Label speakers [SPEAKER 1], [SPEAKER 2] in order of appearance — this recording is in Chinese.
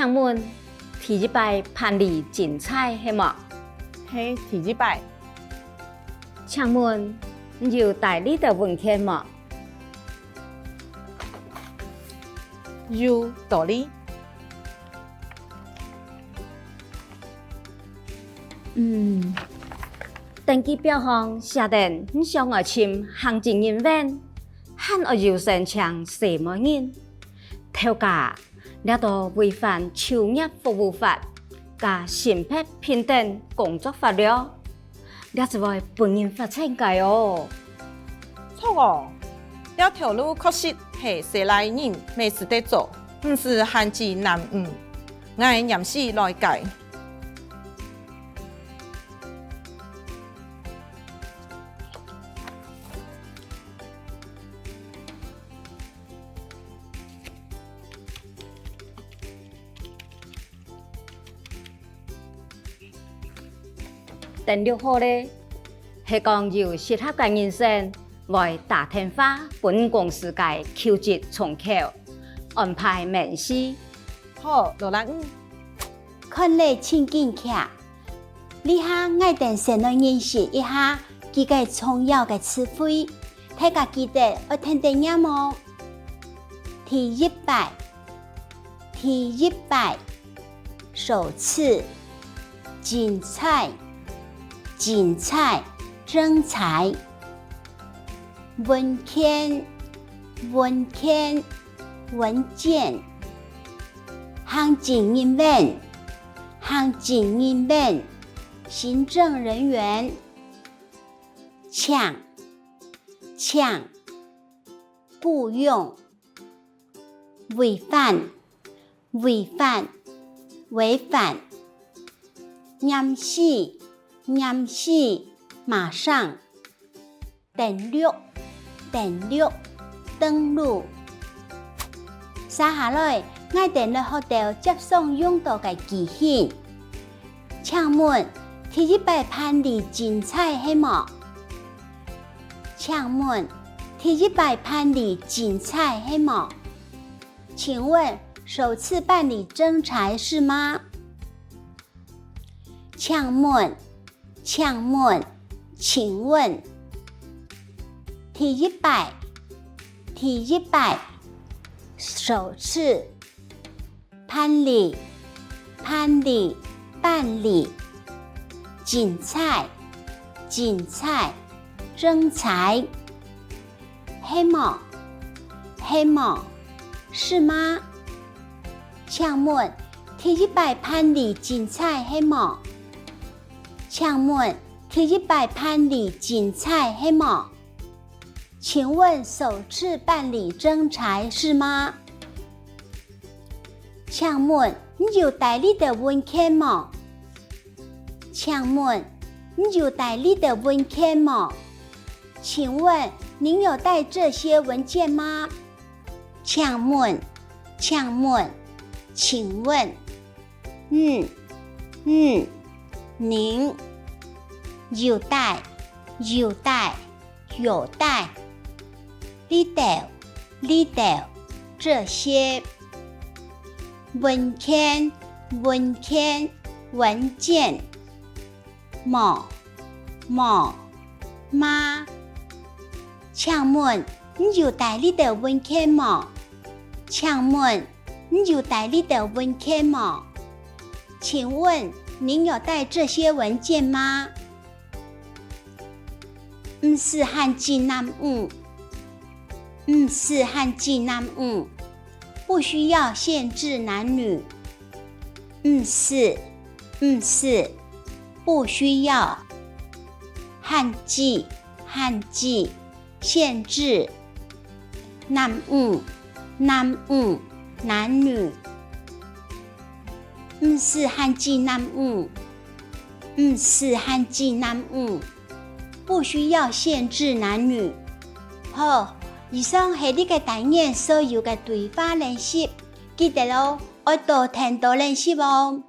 [SPEAKER 1] 请问第一摆办理竞赛是么？
[SPEAKER 2] 嘿，第一摆。
[SPEAKER 1] 请问你有带你的文件么？
[SPEAKER 2] 有道理。
[SPEAKER 1] 登记表上写定你想要签行政人员，喊我优先请什么人？头家，你都违反就业服务法加性别平等工作法了，你是为本人发请假哦。
[SPEAKER 2] 错哦，这条路确实是生来人没事得做，不是限制男女，我严师来改。
[SPEAKER 1] 第6號咧，係講由適合嘅人士來打電話本公司嘅求職窗口安排面試。
[SPEAKER 2] 好，羅蘭
[SPEAKER 3] 看你請進去，你下愛定先來認識一下佢個重要嘅詞彙，大家記得要聽定音哦。第一擺，首次，競賽，徵才，文件，行政人員，行政人員，搶，僱用，違反，嚴死，馬上，登錄，登錄。接下來，我哋來學到接送用到嘅機器。請問第一擺辦理競賽係麼？請問第一擺辦理競賽係麼？請問首次辦理徵才是嗎？請問第一擺首次辦理競賽徵才係麼？是嗎？請問第一擺辦理競賽係麼？請問第一擺辦理競賽係麼？請問首次辦理徵才是嗎？請問你有帶你的文件嗎？請問你有帶你的文件嗎？請問您有帶這些文件嗎？請問您有帶你的這些文件嗎？請問你有帶你的文件嗎？請問你有帶你的文件嗎？請問您有帶這些文件嗎？唔是限制男女，不需要限制男女。唔是，不需要限制限制男女。唔是限制男女，不需要限制男女。好，以上係你嘅單元所有嘅對話練習，記得咯，要多聽多練習哦。